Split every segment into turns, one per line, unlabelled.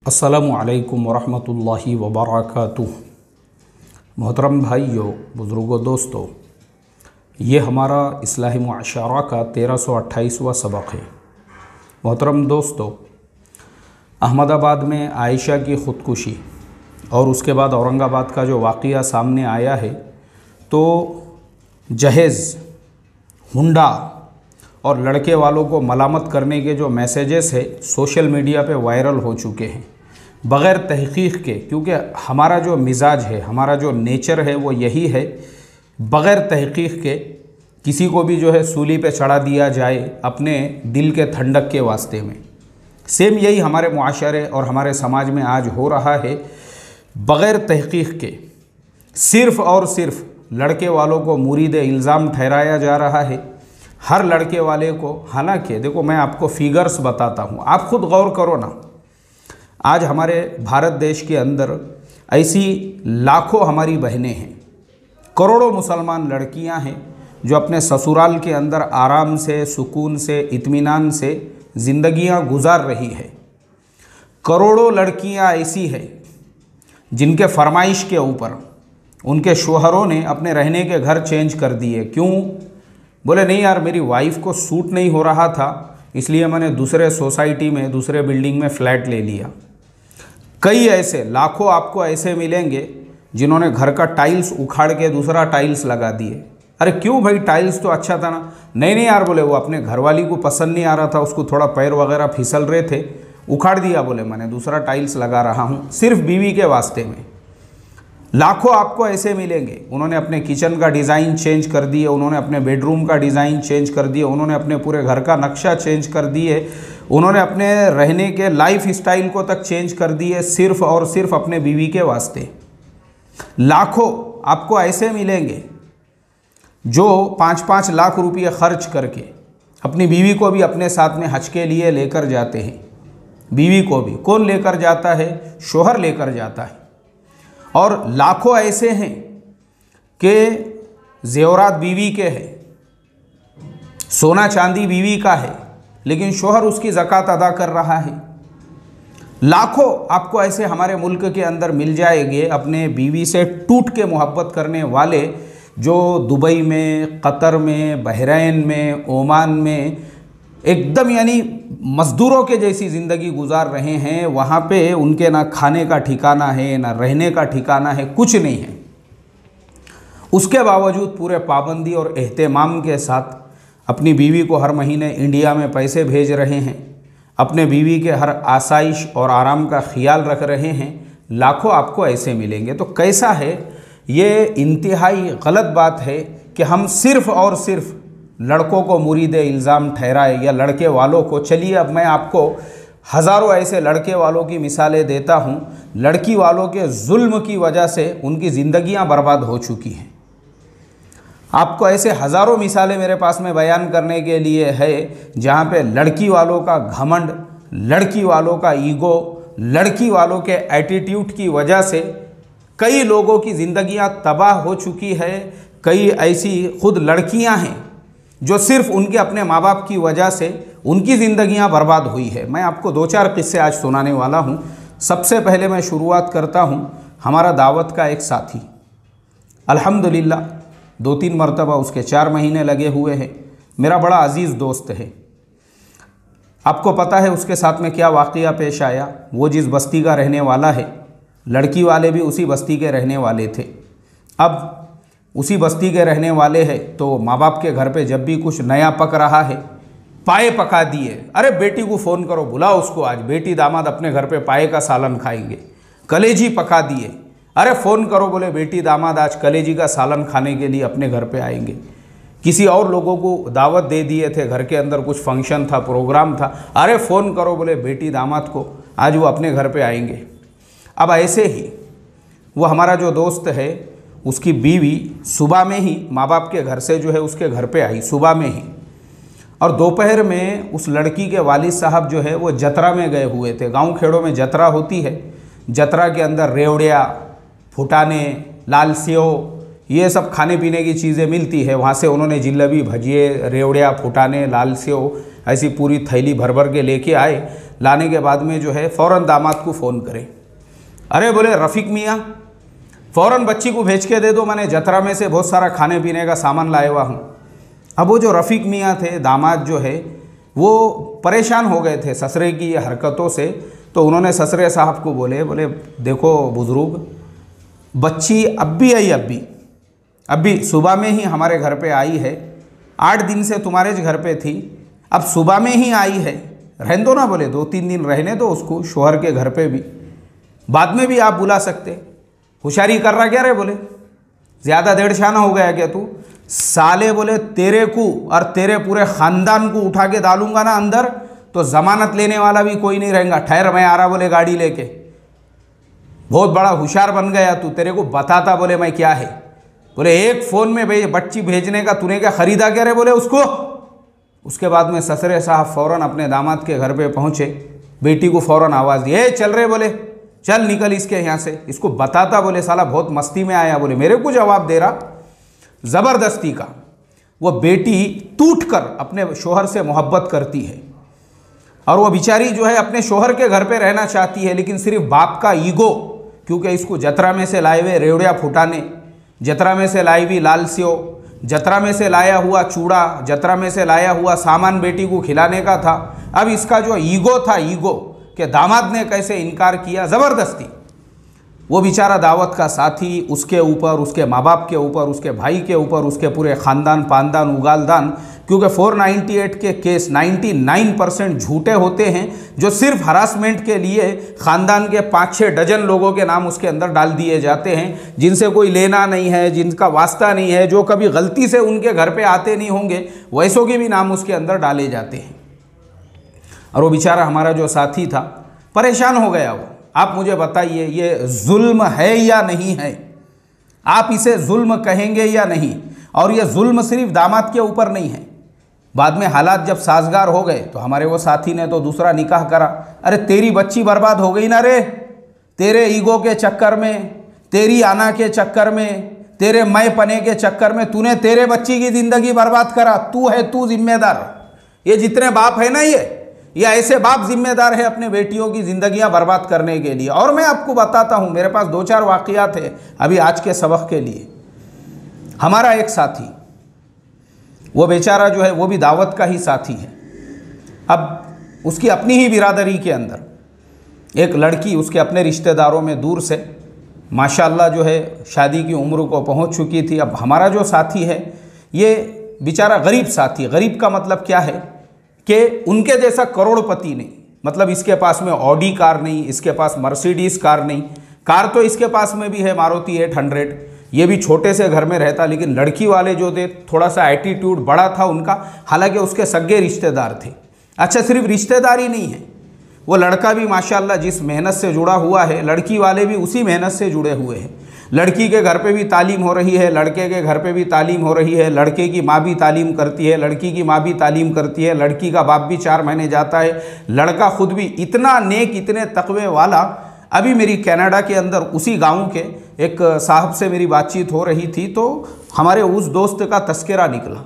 अस्सलामु अलैकुम वरहमतुल्लाहि वबरकातुह। मोहतरम भाइयों, बुज़ुर्गों, दोस्तों, ये हमारा इस्लाही मुआशरा का 1328वां सबक है। मोहतरम दोस्तों, अहमदाबाद में आयशा की ख़ुदकुशी और उसके बाद औरंगाबाद का जो वाक़या सामने आया है, तो जहेज़, हुंडा और लड़के वालों को मलामत करने के जो मैसेजेस है सोशल मीडिया पे वायरल हो चुके हैं बग़ैर तहक़ीक़ के, क्योंकि हमारा जो मिजाज है, हमारा जो नेचर है वो यही है, बग़ैर तहक़ीक़ के किसी को भी जो है सूली पे चढ़ा दिया जाए अपने दिल के ठंडक के वास्ते में। सेम यही हमारे मुआशरे और हमारे समाज में आज हो रहा है। बग़ैर तहक़ीक़ के सिर्फ़ और सिर्फ लड़के वालों को मुरीद इल्ज़ाम ठहराया जा रहा है। हर लड़के वाले को, हालांकि देखो मैं आपको फिगर्स बताता हूँ, आप खुद गौर करो ना। आज हमारे भारत देश के अंदर ऐसी लाखों हमारी बहनें हैं, करोड़ों मुसलमान लड़कियां हैं जो अपने ससुराल के अंदर आराम से, सुकून से, इत्मीनान से ज़िंदगियां गुजार रही है। करोड़ों लड़कियां ऐसी हैं जिनके फरमाइश के ऊपर उनके शोहरों ने अपने रहने के घर चेंज कर दिए। क्यों? बोले नहीं यार, मेरी वाइफ को सूट नहीं हो रहा था, इसलिए मैंने दूसरे सोसाइटी में, दूसरे बिल्डिंग में फ़्लैट ले लिया। कई ऐसे, लाखों आपको ऐसे मिलेंगे जिन्होंने घर का टाइल्स उखाड़ के दूसरा टाइल्स लगा दिए। अरे क्यों भाई, टाइल्स तो अच्छा था ना। नहीं यार, बोले वो अपने घरवाली को पसंद नहीं आ रहा था, उसको थोड़ा पैर वगैरह फिसल रहे थे, उखाड़ दिया, बोले मैंने दूसरा टाइल्स लगा रहा हूँ सिर्फ बीवी के वास्ते में। लाखों आपको ऐसे मिलेंगे, उन्होंने अपने किचन का डिज़ाइन चेंज कर दिए, उन्होंने अपने बेडरूम का डिज़ाइन चेंज कर दिए, उन्होंने अपने पूरे घर का नक्शा चेंज कर दिए, उन्होंने अपने रहने के लाइफ स्टाइल को तक चेंज कर दिए, सिर्फ़ और सिर्फ अपने बीवी के वास्ते। लाखों आपको ऐसे मिलेंगे जो 5-5 लाख रुपये खर्च करके अपनी बीवी को भी अपने साथ में हज के लिए लेकर जाते हैं। बीवी को भी कौन लेकर जाता है? शोहर लेकर जाता है। और लाखों ऐसे हैं कि जेवरात बीवी के हैं, सोना चांदी बीवी का है, लेकिन शोहर उसकी ज़कात अदा कर रहा है। लाखों आपको ऐसे हमारे मुल्क के अंदर मिल जाएंगे अपने बीवी से टूट के मोहब्बत करने वाले, जो दुबई में, कतर में, बहरैन में, ओमान में एकदम यानी मज़दूरों के जैसी ज़िंदगी गुजार रहे हैं। वहाँ पे उनके ना खाने का ठिकाना है, ना रहने का ठिकाना है, कुछ नहीं है। उसके बावजूद पूरे पाबंदी और एहतमाम के साथ अपनी बीवी को हर महीने इंडिया में पैसे भेज रहे हैं, अपने बीवी के हर आसाइश और आराम का ख्याल रख रहे हैं। लाखों आपको ऐसे मिलेंगे। तो कैसा है ये? इंतहाई गलत बात है कि हम सिर्फ़ और सिर्फ लड़कों को मुरीद इल्ज़ाम ठहराए या लड़के वालों को। चलिए अब मैं आपको हज़ारों ऐसे लड़के वालों की मिसालें देता हूँ, लड़की वालों के जुल्म की वजह से उनकी ज़िंदगियाँ बर्बाद हो चुकी हैं। आपको ऐसे हज़ारों मिसालें मेरे पास में बयान करने के लिए है जहाँ पे लड़की वालों का घमंड, लड़की वालों का ईगो, लड़की वालों के एटीट्यूड की वजह से कई लोगों की ज़िंदगियाँ तबाह हो चुकी है। कई ऐसी खुद लड़कियाँ हैं जो सिर्फ उनके अपने माँ बाप की वजह से उनकी ज़िंदगियाँ बर्बाद हुई है। मैं आपको 2-4 किस्से आज सुनाने वाला हूँ। सबसे पहले मैं शुरुआत करता हूँ हमारा दावत का एक साथी, अल्हम्दुलिल्लाह 2-3 मरतबा उसके 4 महीने लगे हुए हैं। मेरा बड़ा अज़ीज़ दोस्त है। आपको पता है उसके साथ में क्या वाक़या पेश आया? वो जिस बस्ती का रहने वाला है, लड़की वाले भी उसी बस्ती के रहने वाले थे। अब उसी बस्ती के रहने वाले हैं तो माँ बाप के घर पे जब भी कुछ नया पक रहा है, पाए पका दिए। अरे बेटी को फ़ोन करो, बुलाओ उसको, आज बेटी दामाद अपने घर पे पाए का सालन खाएंगे। कलेजी पका दिए, अरे फ़ोन करो, बोले बेटी दामाद आज कलेजी का सालन खाने के लिए अपने घर पे आएंगे। किसी और लोगों को दावत दे दिए थे, घर के अंदर कुछ फंक्शन था, प्रोग्राम था, अरे फ़ोन करो, बोले बेटी दामाद को आज वो अपने घर पे आएंगे। अब ऐसे ही वो हमारा जो दोस्त है, उसकी बीवी सुबह में ही माँ बाप के घर से जो है उसके घर पे आई, सुबह में ही। और दोपहर में उस लड़की के वालिद साहब जो है वो जतरा में गए हुए थे। गांव खेड़ों में जतरा होती है, जतरा के अंदर रेवड़िया, फुटाने, लाल सेव, ये सब खाने पीने की चीज़ें मिलती है। वहाँ से उन्होंने जिलेबी, भजिए, रेवड़िया, फुटाने, लाल सेव ऐसी पूरी थैली भर भर के लेके आए। लाने के बाद में जो है फ़ौरन दामाद को फ़ोन करे। अरे बोले रफ़ीक मियाँ फ़ौरन बच्ची को भेज के दे दो, मैंने जतरा में से बहुत सारा खाने पीने का सामान लाया हुआ हूँ। अब वो जो रफ़ीक मियाँ थे, दामाद जो है, वो परेशान हो गए थे ससुरे की ये हरकतों से। तो उन्होंने ससुरे साहब को बोले देखो बुज़ुर्ग, बच्ची अब भी आई, अभी सुबह में ही हमारे घर पे आई है, 8 दिन से तुम्हारे घर पे थी, अब सुबह में ही आई है, रहने दो ना। बोले 2-3 दिन रहने दो उसको शोहर के घर पे भी, बाद में भी आप बुला सकते। होशियारी कर रहा क्या रे? बोले ज़्यादा 1.5 आना हो गया क्या तू? साले बोले तेरे को और तेरे पूरे ख़ानदान को उठा के डालूंगा ना अंदर, तो ज़मानत लेने वाला भी कोई नहीं रहेगा। ठहर, मैं आ रहा बोले गाड़ी लेके। बहुत बड़ा होशियार बन गया तू, तेरे को बताता बोले मैं क्या है। बोले एक फ़ोन में भाई बच्ची भेजने का तूने क्या ख़रीदा क्या रे? बोले उसको। उसके बाद में ससुरे साहब फ़ौरन अपने दामाद के घर पे पहुँचे, बेटी को फ़ौरन आवाज़ दी, चल रहे, बोले चल निकल इसके यहाँ से। इसको बताता बोले साला बहुत मस्ती में आया, बोले मेरे को जवाब दे रहा ज़बरदस्ती का। वो बेटी टूट कर अपने शोहर से मोहब्बत करती है और वो बेचारी जो है अपने शोहर के घर पे रहना चाहती है, लेकिन सिर्फ बाप का ईगो, क्योंकि इसको जतरा में से लाए हुए रेवड़िया फुटाने, जतरा में से लाई हुई लाल सेव, जतरा में से लाया हुआ चूड़ा, जतरा में से लाया हुआ सामान बेटी को खिलाने का था। अब इसका जो ईगो था, ईगो कि दामाद ने कैसे इनकार किया ज़बरदस्ती। वो बेचारा दावत का साथी, उसके ऊपर, उसके माँ बाप के ऊपर, उसके भाई के ऊपर, उसके पूरे ख़ानदान पानदान उगालदान, क्योंकि 498 के केस 99% झूठे होते हैं, जो सिर्फ हरासमेंट के लिए ख़ानदान के 5-6 डजन लोगों के नाम उसके अंदर डाल दिए जाते हैं, जिनसे कोई लेना नहीं है, जिनका वास्ता नहीं है, जो कभी गलती से उनके घर पे आते नहीं होंगे, वैसों के भी नाम उसके अंदर डाले जाते हैं। और वो बेचारा हमारा जो साथी था परेशान हो गया। वो आप मुझे बताइए ये जुल्म है या नहीं है? आप इसे जुल्म कहेंगे या नहीं? और ये जुल्म सिर्फ दामाद के ऊपर नहीं है। बाद में हालात जब साजगार हो गए तो हमारे वो साथी ने तो दूसरा निकाह करा। अरे तेरी बच्ची बर्बाद हो गई ना रे, तेरे ईगो के चक्कर में, तेरी आना के चक्कर में, तेरे मैं पने के चक्कर में तूने तेरे बच्ची की ज़िंदगी बर्बाद करा। तू है, तू जिम्मेदार। ये जितने बाप है ना, ये ऐसे बाप जिम्मेदार है अपने बेटियों की ज़िंदगियां बर्बाद करने के लिए। और मैं आपको बताता हूं, मेरे पास 2-4 वाक़यात है अभी आज के सबक के लिए। हमारा एक साथी, वो बेचारा जो है वो भी दावत का ही साथी है। अब उसकी अपनी ही बिरादरी के अंदर एक लड़की उसके अपने रिश्तेदारों में दूर से माशाअल्लाह जो है शादी की उम्र को पहुंच चुकी थी। अब हमारा जो साथी है ये बेचारा गरीब साथी, गरीब का मतलब क्या है कि उनके जैसा करोड़पति नहीं, मतलब इसके पास में ऑडी कार नहीं, इसके पास मर्सिडीज़ कार नहीं। कार तो इसके पास में भी है मारुति 800, ये भी छोटे से घर में रहता, लेकिन लड़की वाले जो थे थोड़ा सा एटीट्यूड बड़ा था उनका, हालांकि उसके सगे रिश्तेदार थे। अच्छा, सिर्फ रिश्तेदारी नहीं है, वो लड़का भी माशाल्लाह जिस मेहनत से जुड़ा हुआ है, लड़की वाले भी उसी मेहनत से जुड़े हुए हैं। लड़की के घर पे भी तालीम हो रही है, लड़के के घर पे भी तालीम हो रही है, लड़के की माँ भी तालीम करती है, लड़की की माँ भी तालीम करती है, लड़की का बाप भी 4 महीने जाता है, लड़का खुद भी इतना नेक, इतने तकवे वाला। अभी मेरी कनाडा के अंदर उसी गांव के एक साहब से मेरी बातचीत हो रही थी, तो हमारे उस दोस्त का तस्करा निकला।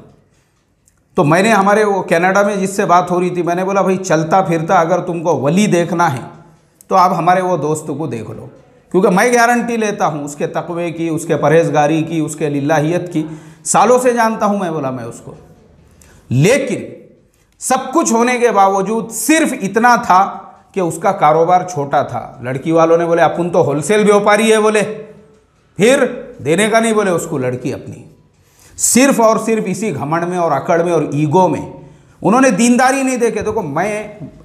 तो मैंने हमारे वो कनाडा में जिससे बात हो रही थी, मैंने बोला भाई चलता फिरता अगर तुमको वली देखना है तो आप हमारे वो दोस्त को देख लो, क्योंकि मैं गारंटी लेता हूँ उसके तकवे की, उसके परहेजगारी की, उसके लिल्लाहियत की, सालों से जानता हूँ मैं, बोला मैं उसको। लेकिन सब कुछ होने के बावजूद सिर्फ इतना था कि उसका कारोबार छोटा था। लड़की वालों ने बोले अपन तो होलसेल व्यापारी है, बोले फिर देने का नहीं, बोले उसको लड़की अपनी। सिर्फ और सिर्फ इसी घमंड में और अकड़ में और ईगो में उन्होंने दीनदारी नहीं देखे। देखो मैं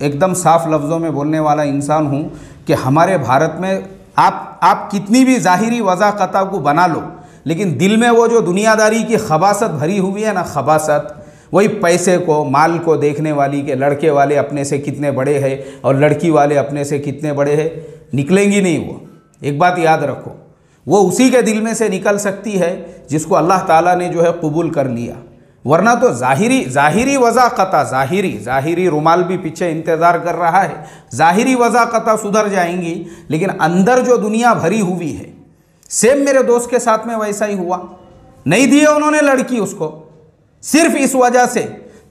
एकदम साफ लफ्ज़ों में बोलने वाला इंसान हूँ कि हमारे भारत में आप कितनी भी ज़ाहिरी वज़ाक़ता को बना लो, लेकिन दिल में वो जो दुनियादारी की खबासत भरी हुई है ना, खबासत, वही पैसे को, माल को देखने वाली के लड़के वाले अपने से कितने बड़े हैं और लड़की वाले अपने से कितने बड़े हैं, निकलेंगी नहीं वो। एक बात याद रखो, वो उसी के दिल में से निकल सकती है जिसको अल्लाह ताला ने जो है कबूल कर लिया, वरना तो ज़ाहिरी वज़ाक़ता, ज़ाहिरी रुमाल भी पीछे इंतज़ार कर रहा है, ज़ाहिरी वज़ाक़ता सुधर जाएंगी, लेकिन अंदर जो दुनिया भरी हुई है। सेम मेरे दोस्त के साथ में वैसा ही हुआ, नहीं दिए उन्होंने लड़की उसको, सिर्फ इस वजह से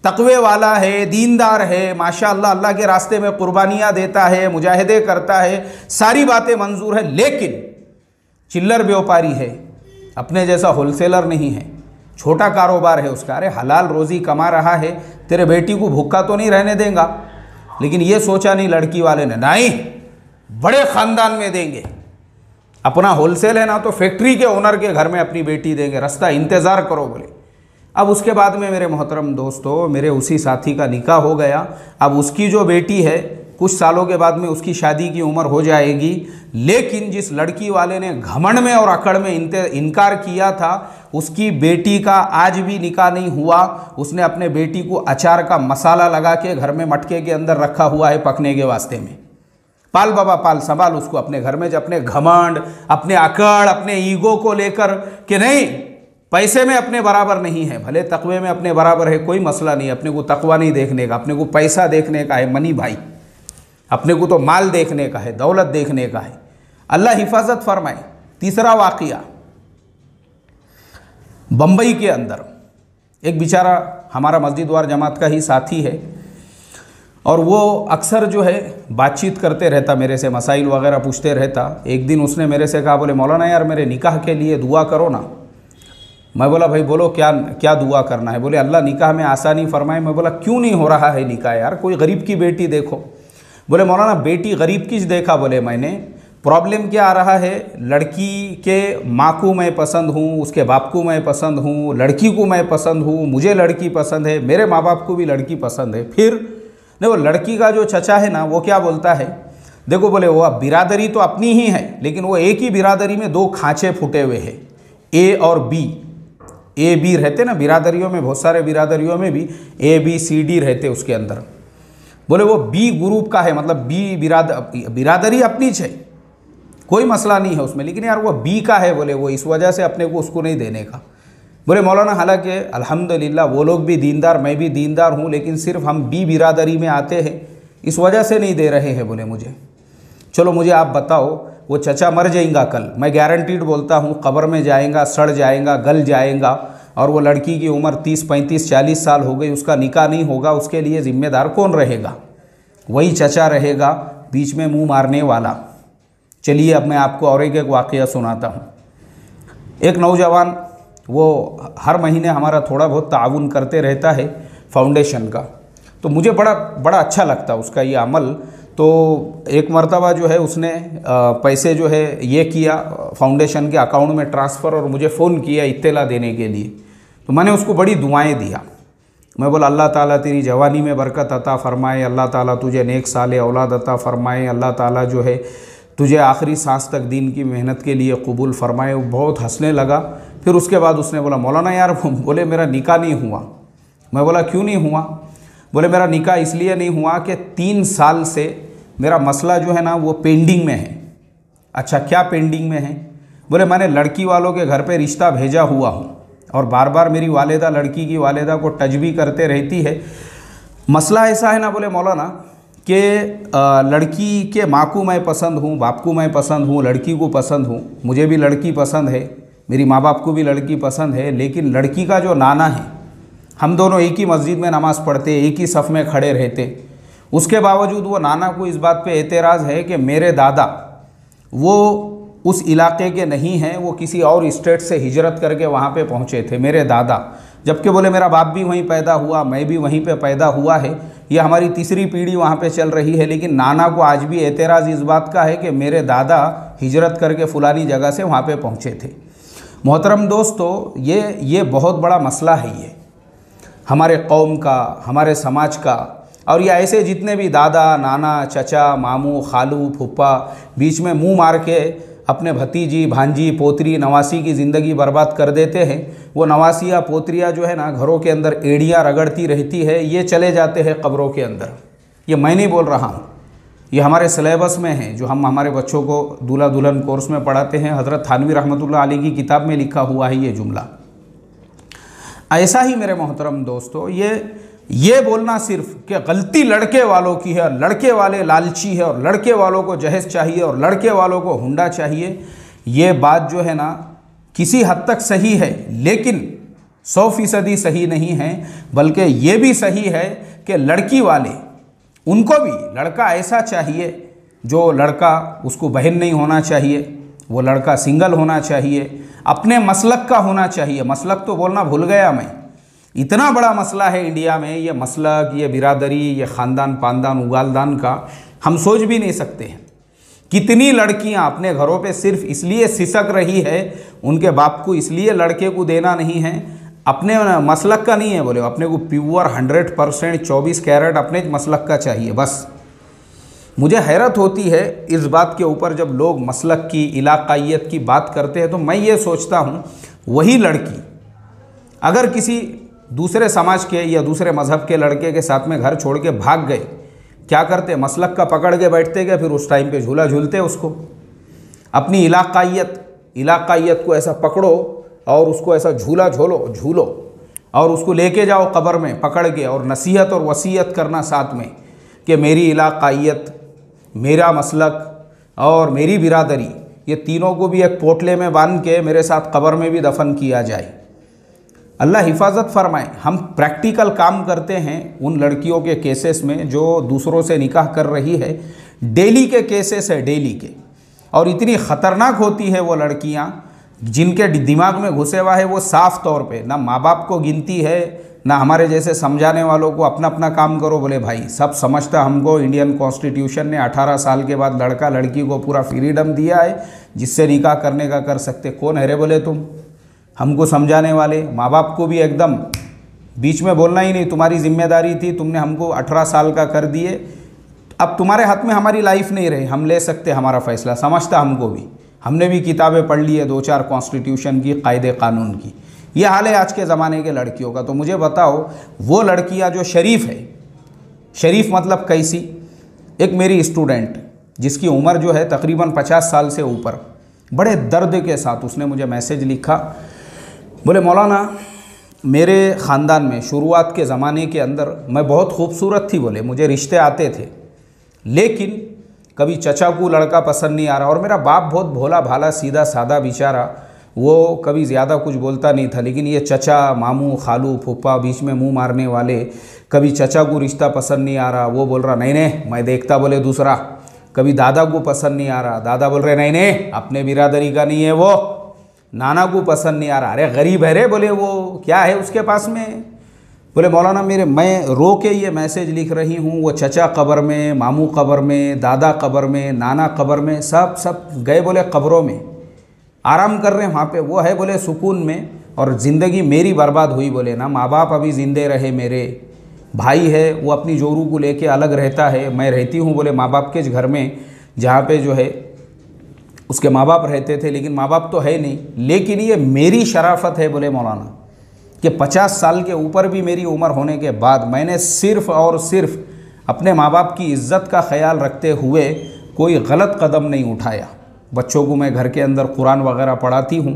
तकवे वाला है, दीनदार है, माशाअल्लाह अल्लाह के रास्ते में कुर्बानियाँ देता है, मुजाहिदे करता है, सारी बातें मंजूर है, लेकिन चिल्लर व्यापारी है, अपने जैसा होलसेलर नहीं है, छोटा कारोबार है उसका। अरे हलाल रोज़ी कमा रहा है, तेरे बेटी को भूखा तो नहीं रहने देगा। लेकिन ये सोचा नहीं लड़की वाले ने, नहीं बड़े ख़ानदान में देंगे, अपना होलसेल है ना तो फैक्ट्री के ओनर के घर में अपनी बेटी देंगे, रास्ता इंतज़ार करो बोले। अब उसके बाद में मेरे मोहतरम दोस्तों, मेरे उसी साथी का निकाह हो गया। अब उसकी जो बेटी है कुछ सालों के बाद में उसकी शादी की उम्र हो जाएगी, लेकिन जिस लड़की वाले ने घमंड में और अकड़ में इनकार किया था, उसकी बेटी का आज भी निकाह नहीं हुआ। उसने अपने बेटी को अचार का मसाला लगा के घर में मटके के अंदर रखा हुआ है पकने के वास्ते में। पाल बाबा पाल, संभाल उसको अपने घर में, अपने घमंड, अपने अकड़, अपने ईगो को लेकर कि नहीं पैसे में अपने बराबर नहीं है, भले तकवे में अपने बराबर है, कोई मसला नहीं। अपने को तकवा नहीं देखने का, अपने को पैसा देखने का है, मनी भाई, अपने को तो माल देखने का है, दौलत देखने का है। अल्लाह हिफाजत फरमाए। तीसरा वाक़िया, बम्बई के अंदर एक बेचारा हमारा मस्जिद वार जमात का ही साथी है, और वो अक्सर जो है बातचीत करते रहता, मेरे से मसाइल वगैरह पूछते रहता। एक दिन उसने मेरे से कहा, बोले मौलाना यार मेरे निकाह के लिए दुआ करो ना। मैं बोला भाई बोलो क्या क्या दुआ करना है। बोले अल्लाह निकाह में आसानी फरमाए। मैं बोला क्यों नहीं हो रहा है निकाह यार, कोई गरीब की बेटी देखो। बोले मौलाना बेटी गरीब की देखा, बोले मैंने, प्रॉब्लम क्या आ रहा है, लड़की के माँ को मैं पसंद हूँ, उसके बाप को मैं पसंद हूँ, लड़की को मैं पसंद हूँ, मुझे लड़की पसंद है, मेरे माँ बाप को भी लड़की पसंद है। फिर देखो लड़की का जो चचा है ना वो क्या बोलता है, देखो बोले वो बिरादरी तो अपनी ही है, लेकिन वो एक ही बिरादरी में दो खांचे फूटे हुए हैं, ए और बी। ए बी रहते ना बिरादरियों में, बहुत सारे बिरादरियों में भी ए बी सी डी रहते उसके अंदर। बोले वो बी ग्रुप का है, मतलब बी बिरादरी अपनी है, कोई मसला नहीं है उसमें, लेकिन यार वो बी का है, बोले वो इस वजह से अपने को उसको नहीं देने का। बोले मौलाना हालांकि अल्हम्दुलिल्लाह वो लोग भी दीनदार, मैं भी दीनदार हूँ, लेकिन सिर्फ हम बी बिरादरी में आते हैं, इस वजह से नहीं दे रहे हैं। बोले मुझे चलो मुझे आप बताओ, वो चचा मर जाएगा कल, मैं गारंटीड बोलता हूँ, कब्र में जाएगा, सड़ जाएगा, गल जाएगा, और वो लड़की की उम्र 30, 35, 40 साल हो गई, उसका निकाह नहीं होगा, उसके लिए ज़िम्मेदार कौन रहेगा? वही चचा रहेगा, बीच में मुंह मारने वाला। चलिए अब मैं आपको और एक वाक़या सुनाता हूँ। एक नौजवान, वो हर महीने हमारा थोड़ा बहुत ताउन करते रहता है फाउंडेशन का, तो मुझे बड़ा अच्छा लगता है उसका ये अमल। तो एक मरतबा जो है उसने पैसे जो है ये किया फाउंडेशन के अकाउंट में ट्रांसफ़र, और मुझे फ़ोन किया इत्तला देने के लिए। तो मैंने उसको बड़ी दुआएं दिया। मैं बोला अल्लाह ताला तेरी जवानी में बरकत अता फ़रमाए, अल्लाह ताला तुझे नेक साले औलाद अता फ़रमाए, अल्लाह ताला जो है तुझे आखिरी सांस तक दीन की मेहनत के लिए कबूल फ़रमाए। वो बहुत हंसने लगा। फिर उसके बाद उसने बोला मौलाना यार, बोले मेरा निकाह नहीं हुआ। मैं बोला क्यों नहीं हुआ? बोले मेरा निकाह इसलिए नहीं हुआ कि 3 साल से मेरा मसला जो है ना वो पेंडिंग में है। अच्छा क्या पेंडिंग में है? बोले मैंने लड़की वालों के घर पे रिश्ता भेजा हुआ हूँ, और बार बार मेरी वालिदा, लड़की की वालिदा को टच भी करते रहती है। मसला ऐसा है ना, बोले मौलाना कि लड़की के माँ को मैं पसंद हूँ, बाप को मैं पसंद हूँ, लड़की को पसंद हूँ, मुझे भी लड़की पसंद है, मेरी माँ बाप को भी लड़की पसंद है, लेकिन लड़की का जो नाना है, हम दोनों एक ही मस्जिद में नमाज़ पढ़ते, एक ही सफ़ में खड़े रहते, उसके बावजूद वो नाना को इस बात पे एतराज़ है कि मेरे दादा वो उस इलाके के नहीं हैं, वो किसी और स्टेट से हिजरत करके वहाँ पे पहुँचे थे मेरे दादा। जबकि बोले मेरा बाप भी वहीं पैदा हुआ, मैं भी वहीं पे पैदा हुआ है, ये हमारी तीसरी पीढ़ी वहाँ पे चल रही है, लेकिन नाना को आज भी एतराज़ इस बात का है कि मेरे दादा हिजरत करके फ़ुलानी जगह से वहाँ पे पहुँचे थे। मोहतरम दोस्तों, ये बहुत बड़ा मसला है, ये हमारे कौम का, हमारे समाज का। और ये ऐसे जितने भी दादा, नाना, चचा, मामू, खालू, फूफा बीच में मुंह मार के अपने भतीजी, भांजी, पोतरी, नवासी की ज़िंदगी बर्बाद कर देते हैं। वो नवासिया पोतरियाँ जो है ना घरों के अंदर एड़ियाँ रगड़ती रहती है, ये चले जाते हैं कब्रों के अंदर। ये मैं नहीं बोल रहा हूँ, ये हमारे सिलेबस में है, जो हम हमारे बच्चों को दूल्हा दुल्हन कोर्स में पढ़ाते हैं। हज़रत थानवी रहमतुल्लाह अलैह की किताब में लिखा हुआ है ये जुमला। ऐसा ही मेरे मोहतरम दोस्तों, ये बोलना सिर्फ कि गलती लड़के वालों की है, और लड़के वाले लालची है, और लड़के वालों को जहेज़ चाहिए, और लड़के वालों को हुंडा चाहिए, ये बात जो है ना किसी हद तक सही है, लेकिन 100% सही नहीं है, बल्कि ये भी सही है कि लड़की वाले उनको भी लड़का ऐसा चाहिए, जो लड़का उसको बहन नहीं होना चाहिए, वो लड़का सिंगल होना चाहिए, अपने मसलक का होना चाहिए। मसलक तो बोलना भूल गया मैं, इतना बड़ा मसला है इंडिया में, ये मसलक, ये बिरादरी, ये ख़ानदान पानदान उगालदान का हम सोच भी नहीं सकते हैं। कितनी लड़कियां अपने घरों पे सिर्फ इसलिए सिसक रही है, उनके बाप को इसलिए लड़के को देना नहीं है, अपने मसलक का नहीं है, बोले अपने को प्योर 100% 24 कैरेट अपने मसलक का चाहिए बस। मुझे हैरत होती है इस बात के ऊपर, जब लोग मसलक की, इलाकाइयत की बात करते हैं, तो मैं ये सोचता हूँ वही लड़की अगर किसी दूसरे समाज के या दूसरे मज़हब के लड़के के साथ में घर छोड़ के भाग गए, क्या करते? मसलक का पकड़ के बैठते गए, फिर उस टाइम पे झूला झूलते उसको। अपनी इलाकाइयत को ऐसा पकड़ो और उसको ऐसा झूला झूलो और उसको लेके जाओ कब्र में पकड़ के, और नसीहत और वसीयत करना साथ में कि मेरी इलाकाइयत, मेरा मसलक और मेरी बिरादरी, ये तीनों को भी एक पोटले में बांध के मेरे साथ कब्र में भी दफन किया जाए। अल्लाह हिफाजत फरमाए। हम प्रैक्टिकल काम करते हैं उन लड़कियों के केसेस में जो दूसरों से निकाह कर रही है। डेली के केसेस है, डेली के, और इतनी ख़तरनाक होती है वो लड़कियां, जिनके दिमाग में घुसे हुआ है वो साफ़ तौर पे ना माँ बाप को गिनती है, ना हमारे जैसे समझाने वालों को। अपना अपना काम करो। बोले भाई सब समझता हमको, इंडियन कॉन्स्टिट्यूशन ने 18 साल के बाद लड़का लड़की को पूरा फ्रीडम दिया है, जिससे निकाह करने का कर सकते। कौन है रे बोले तुम हमको समझाने वाले? माँ बाप को भी एकदम बीच में बोलना ही नहीं, तुम्हारी जिम्मेदारी थी, तुमने हमको 18 साल का कर दिए, अब तुम्हारे हाथ में हमारी लाइफ नहीं रही, हम ले सकते हमारा फ़ैसला। समझता हमको भी, हमने भी किताबें पढ़ ली है 2-4 कॉन्स्टिट्यूशन की, कायदे कानून की। ये हाल है आज के ज़माने के लड़कियों का। तो मुझे बताओ वो लड़कियां जो शरीफ है, शरीफ मतलब कैसी? एक मेरी स्टूडेंट जिसकी उम्र जो है तकरीबन 50 साल से ऊपर, बड़े दर्द के साथ उसने मुझे मैसेज लिखा, बोले मौलाना मेरे ख़ानदान में शुरुआत के ज़माने के अंदर मैं बहुत खूबसूरत थी, बोले मुझे रिश्ते आते थे, लेकिन कभी चचा को लड़का पसंद नहीं आ रहा, और मेरा बाप बहुत भोला भाला सीधा सादा बेचारा, वो कभी ज़्यादा कुछ बोलता नहीं था, लेकिन ये चचा, मामू, खालू, फूफा बीच में मुंह मारने वाले, कभी चचा को रिश्ता पसंद नहीं आ रहा, वो बोल रहा नहीं नहीं मैं देखता बोले दूसरा। कभी दादा को पसंद नहीं आ रहा, दादा बोल रहे नहीं नहीं अपने बिरादरी का नहीं है वो। नाना को पसंद नहीं आ रहा, अरे गरीब है रे, बोले वो क्या है उसके पास में? बोले मौलाना मैं रो के ये मैसेज लिख रही हूँ, वो चचा कब्र में, मामू कब्र में, दादा कब्र में, नाना कब्र में, सब गए बोले कब्रों में, आराम कर रहे हैं वहाँ पे, वो है बोले सुकून में, और ज़िंदगी मेरी बर्बाद हुई। बोले ना माँ बाप अभी ज़िंदे रहे, मेरे भाई है वो अपनी जोरू को लेके अलग रहता है, मैं रहती हूँ बोले माँ बाप के घर में, जहाँ पे जो है उसके माँ बाप रहते थे, लेकिन माँ बाप तो है नहीं। लेकिन ये मेरी शराफत है बोले मौलाना कि 50 साल के ऊपर भी मेरी उम्र होने के बाद मैंने सिर्फ़ और सिर्फ अपने माँ बाप की इज़्ज़त का ख्याल रखते हुए कोई गलत कदम नहीं उठाया। बच्चों को मैं घर के अंदर कुरान वगैरह पढ़ाती हूँ,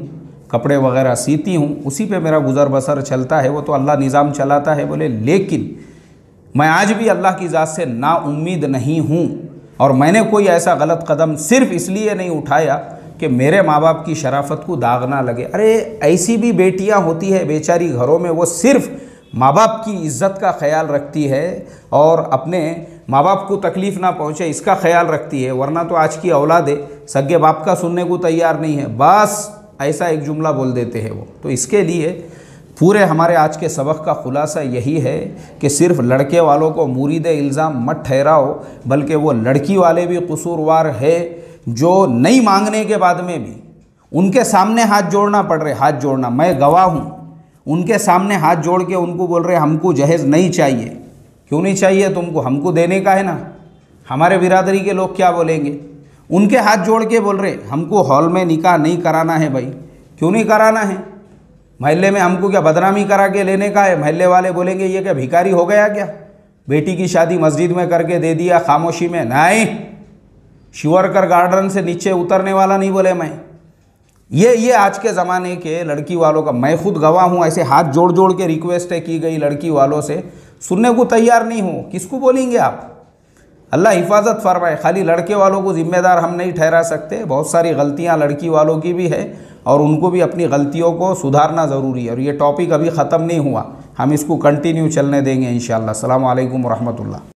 कपड़े वगैरह सीती हूँ, उसी पे मेरा गुज़र बसर चलता है, वो तो अल्लाह निज़ाम चलाता है। बोले लेकिन मैं आज भी अल्लाह की ज़ात से नाउम्मीद नहीं हूँ, और मैंने कोई ऐसा गलत कदम सिर्फ इसलिए नहीं उठाया कि मेरे माँ बाप की शराफत को दाग ना लगे। अरे ऐसी भी बेटियाँ होती है बेचारी घरों में, वो सिर्फ माँ बाप की इज़्ज़त का ख्याल रखती है और अपने माँ बाप को तकलीफ़ ना पहुँचे इसका ख्याल रखती है, वरना तो आज की औलादे सगे बाप का सुनने को तैयार नहीं है, बस ऐसा एक जुमला बोल देते हैं वो। तो इसके लिए पूरे हमारे आज के सबक का खुलासा यही है कि सिर्फ लड़के वालों को मुरीद इल्ज़ाम मत ठहराओ, बल्कि वो लड़की वाले भी कसूरवार है जो नहीं मांगने के बाद में भी उनके सामने हाथ जोड़ना पड़ रहे, हाथ जोड़ना, मैं गवाह हूँ, उनके सामने हाथ जोड़ के उनको बोल रहे हमको जहेज़ नहीं चाहिए। क्यों नहीं चाहिए तुमको? हमको देने का है ना। हमारे बिरादरी के लोग क्या बोलेंगे? उनके हाथ जोड़ के बोल रहे हमको हॉल में निकाह नहीं कराना है। भाई क्यों नहीं कराना है? महल्ले में हमको क्या बदनामी करा के लेने का है? महल्ले वाले बोलेंगे ये क्या भिखारी हो गया क्या, बेटी की शादी मस्जिद में करके दे दिया खामोशी में? नहीं, शिवरकर गार्डन से नीचे उतरने वाला नहीं बोले मैं। ये आज के ज़माने के लड़की वालों का मैं खुद गवाह हूँ। ऐसे हाथ जोड़ जोड़ के रिक्वेस्ट की गई लड़की वालों से, सुनने को तैयार नहीं हो। किसको बोलेंगे आप? अल्लाह हिफाजत फरमाए। खाली लड़के वालों को ज़िम्मेदार हम नहीं ठहरा सकते, बहुत सारी गलतियाँ लड़की वालों की भी है, और उनको भी अपनी गलतियों को सुधारना ज़रूरी है। और ये टॉपिक अभी ख़त्म नहीं हुआ, हम इसको कंटिन्यू चलने देंगे इंशाअल्लाह। अस्सलामु अलैकुम रहमतुल्लाह।